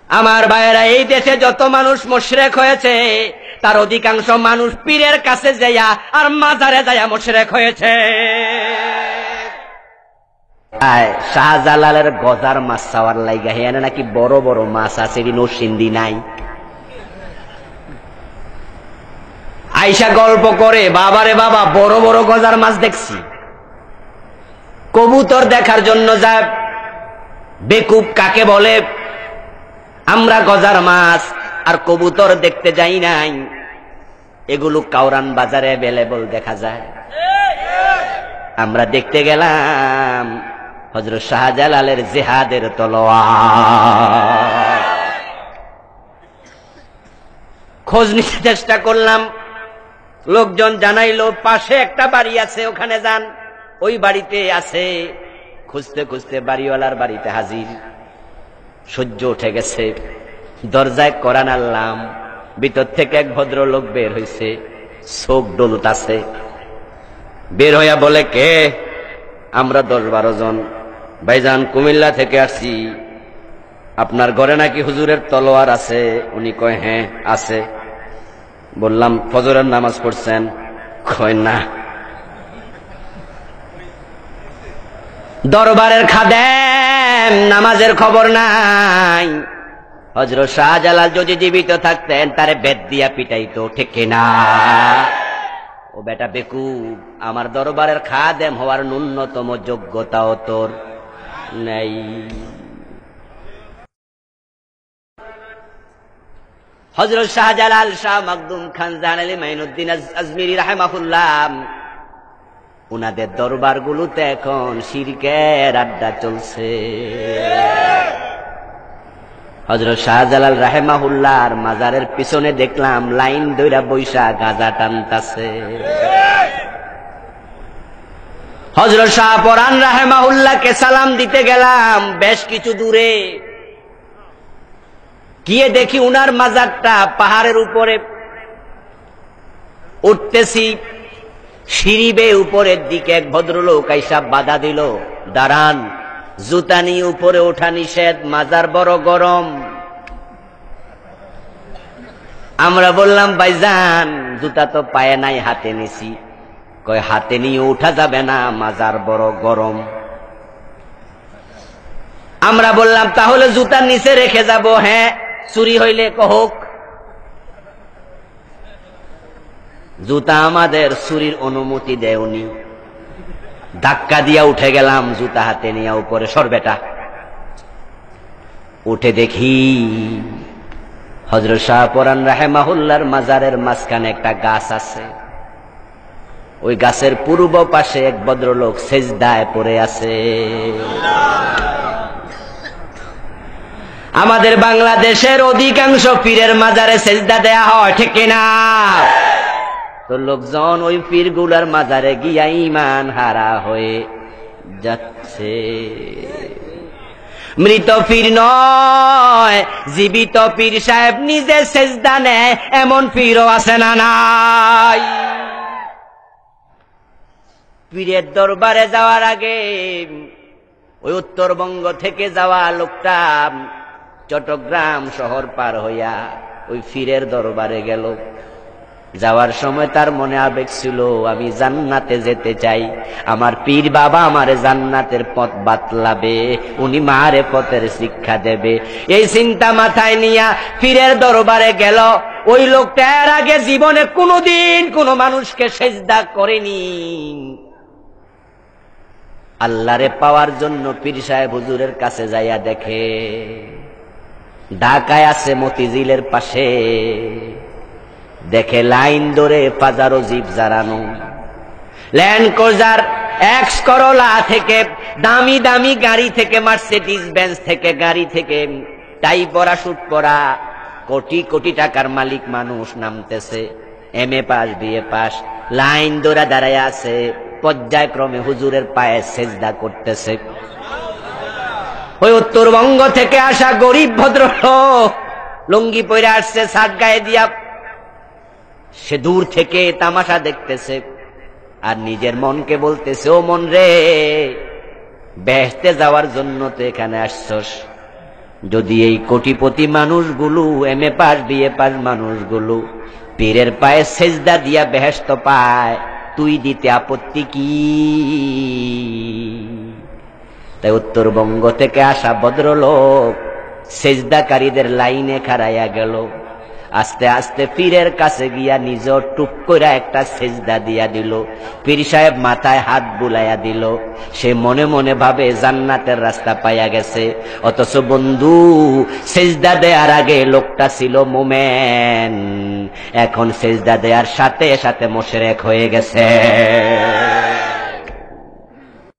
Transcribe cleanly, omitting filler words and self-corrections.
আমার ভাইয়েরা, এই দেশে যত মানুষ মুশরিক হয়েছে তার অধিকাংশ মানুষ পীরের কাছে যাইয়া আর মাজারে যাইয়া মুশরিক হয়েছে। শাহজালালের গজার মাছ চাওয়ার লাইগা হেয়ানে নাকি বড় বড় মাছ আছে, নরসিংদী নাই। আইসা গল্প করে, বাবারে বাবা বড় বড় গজার মাছ দেখছি। কবুতর দেখার জন্য যায়। বেকুব কাকে বলে? আমরা গজার মাছ আর কবুতর দেখতে যাই নাই, এগুলো কাউরান বাজারে অ্যাভেলেবল দেখা যায়। আমরা দেখতে গেলাম হযরত শাহজালালের জিহাদের তলোয়ার। খোঁজ নিতে চেষ্টা করলাম, লোকজন জানাইলো পাশে একটা বাড়ি আছে, ওখানে যান, ওই বাড়িতে আছে। খুঁজতে খুঁজতে বাড়িওয়ালার বাড়িতে হাজির। সহ্য উঠে গেছে, দরজায় কড়া নাড়লাম। ভিতর থেকে এক ভদ্রলোক বের হইছে, চোখ ডলুত আছে। বের হইয়া বলে, কে? আমরা 10-12 জন। ভাইজান কুমিল্লা থেকে আসছি, আপনার ঘরে নাকি হুজুরের তলোয়ার আছে? উনি কয়, হ্যাঁ আছে। বললাম, ফজরের নামাজ পড়ছেন? কয় না। দরবারের খাদেম, নামাজের খবর নাই। হযরত শাহজালাল যদি জীবিত থাকতেন তারে বেত দিয়া পিটাইতো, ঠিক কিনা? ও বেটা বেকুব, আমার দরবারের খাদেম হওয়ার ন্যূনতম যোগ্যতাও তোর নেই। হযরত শাহজালাল শাহ মাকদুম খান জালালি মাইনুদ্দিন আজমিরি রাহিমাহুল্লাহ, উনাদের দরবারগুলোতে এখন শিরকের আড্ডা চলছে। হযরত শাহজালাল রাহিমাহুল্লাহর মাজারের পিছনে দেখলাম লাইন ধইরা বৈশা গাঁজা টানতাছে। হযরত শাহ পরান রাহিমাহুল্লাহকে সালাম দিতে গেলাম বেশ কিছু দূরে, গিয়ে দেখি উনার মাজারটা পাহাড়ের উপরে। উঠতেছি, সিঁড়ি বেয়ে উপরের দিকে এক ভদ্রলোক আইসা বাধা দিল, দাঁড়ান, জুতা নিয়ে উপরে ওঠা নিষেধ, মাজার বড় গরম। আমরা বললাম, ভাইজান জুতা তো পায়ে নাই, হাতে নিছি। কয়, হাতে নিয়ে উঠা যাবে না, মাজার বড় গরম। আমরা বললাম, তাহলে জুতার নিচে রেখে যাব। হ্যাঁ, চুরি হইলে কহক। জুতা আমাদের চুরির অনুমতি দেয়নি। ধাক্কা দিয়া উঠে গেলাম, জুতা হাতে নিয়ে উপরে। সর বেটা। উঠে দেখি হযরত শাহ পরান রাহিমাহুল্লাহর মাজারের মাঝখানে একটা গাছ আছে। ওই গাছের পূর্ব পাশে এক ভদ্রলোক সেজদায় পড়ে আছে। আমাদের বাংলাদেশের অধিকাংশ পীরের মাজারে সেজদা দেয়া হয়, ঠিক কিনা? তো লোকজন ওই পীরগুলার মাজারে গিয়া ঈমান হারা হয়ে যাচ্ছে। মৃত পীর নয়, জীবিত পীর সাহেব নিজে সেজদা নেয়, এমন পীরও আছে না নাই? পীরের দরবারে যাওয়ার আগে ওই উত্তরবঙ্গ থেকে যাওয়া লোকটা চট্টগ্রাম শহর পার হইয়া ওই পীরের দরবারে গেল। যাওয়ার সময় তার মনে আবেগ ছিল, আমি জান্নাতে যেতে চাই, আমার পীর বাবা আমারে জান্নাতের পথ বাতলাবে, উনি মারে পথের শিক্ষা দেবে। এই চিন্তা মাথায় নিয়া পীরের দরবারে গেল। ওই লোকটা এর আগে জীবনে কোনোদিন কোনো মানুষকে সেজদা করেনি। আল্লাহরে পাওয়ার জন্য পীর সাহেব হুজুরের কাছে যাইয়া দেখে ঢাকায় আছে মতিঝিলের পাশে, দেখে লাইন ধরে পাজারো জিপ জারানো, ল্যান্ড ক্রুজার, এক্স করোলা থেকে দামি দামি গাড়ি থেকে, মার্সিডিজ বেঞ্জ থেকে গাড়ি থেকে, টাই পরা শুট পরা কোটি কোটি টাকার মালিক মানুষ নামতেছে। MA pass, BA pass, line ধরে দাঁড়ায় আছে, পর্যায়ক্রমে হুজুরের পায়ে সেজদা করতেছে। ওই উত্তরবঙ্গ থেকে আসা গরিব ভদ্রলোক, লুঙ্গি পরে আসছে, শার্ট গায়ে দিয়া, সে দূর থেকে তামাশা দেখতেছে আর নিজের মনকে বলতেছে, ও মন রে, বেহেশতে যাওয়ার জন্য তো এখানে আসছস, যদি এই কোটিপতি মানুষগুলো এমএ পাস বিএ পাস মানুষগুলো পীরের পায়ে সেজদা দিয়া বেহেশত পায়, তুই দিতে আপত্তি কি? তাই উত্তরবঙ্গ থেকে আসা ভদ্রলোক সেজদাকারীদের লাইনে খাড়াইয়া গেল। আস্তে আস্তে পীরের কাছে গিয়া নিজ টুক করে একটা সেজদা দিয়া দিল। পীর সাহেব মাথায় হাত বুলাইয়া দিল। সে মনে মনে ভাবে জান্নাতের রাস্তা পাইয়া গেছে। অথচ বন্ধু, সেজদা দেওয়ার আগে লোকটা ছিল মোমেন, এখন সেজদা দেওয়ার সাথে সাথে মুশরিক হয়ে গেছে।